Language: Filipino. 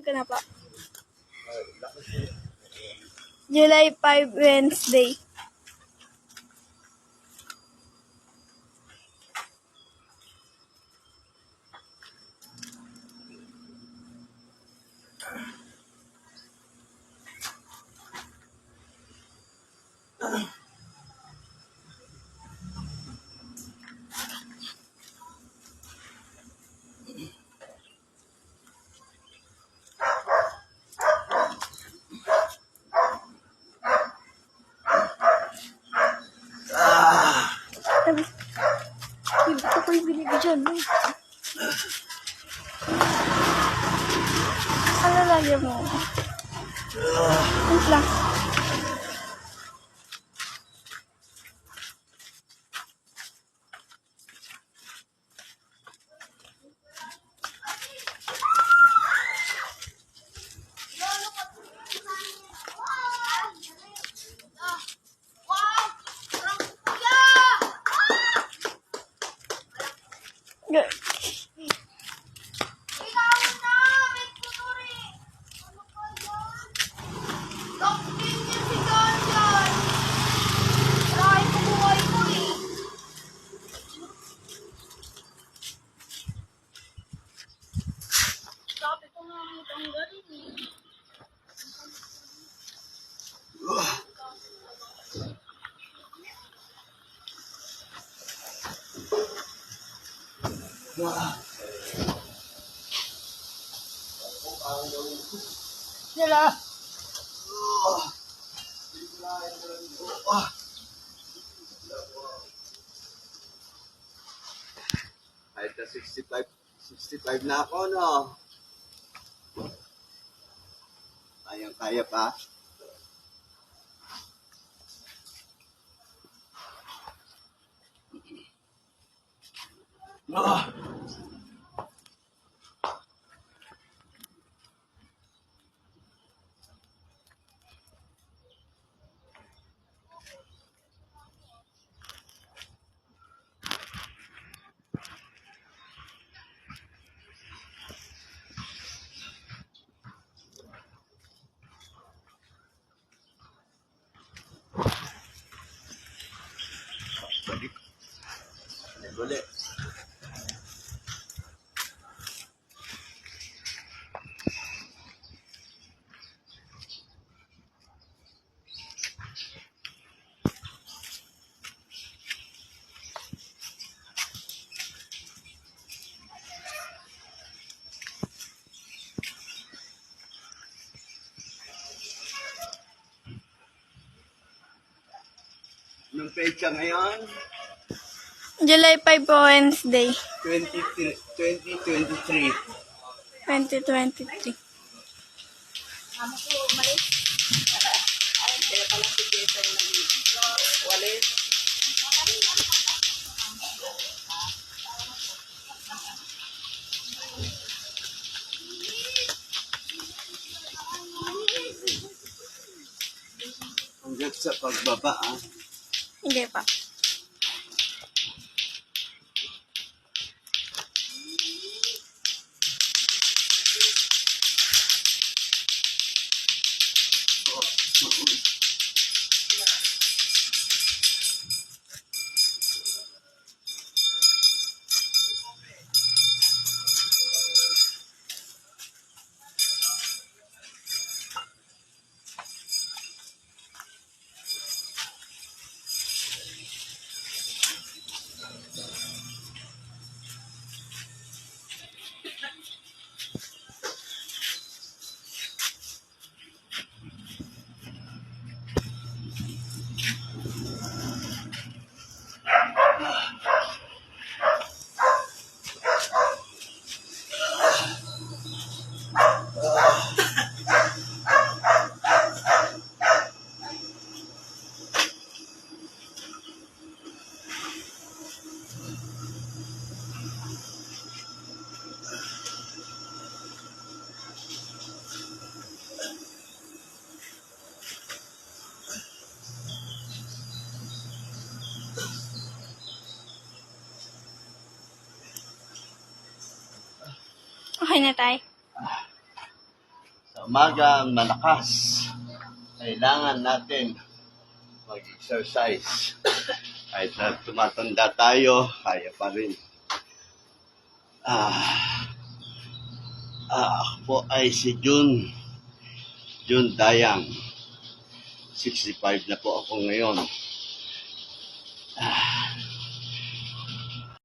ka na pa. July 5, Wednesday. Dito ko yung binibigyan mo. Ano lagyan mo? Wait lang. Sila. Kahit na 65 na ako, no? Kaya pa. Ulit. Anong pecha ngayon? July 5 po, Wednesday. 2023. 2023. Hanggang sa pagbaba, ah. Hindi pa. Okay na tayo. umaga malakas. Kailangan natin mag-exercise. Kahit na tumatanda tayo, kaya pa rin. Ako po ay si June Dayang. 65 na po ako ngayon.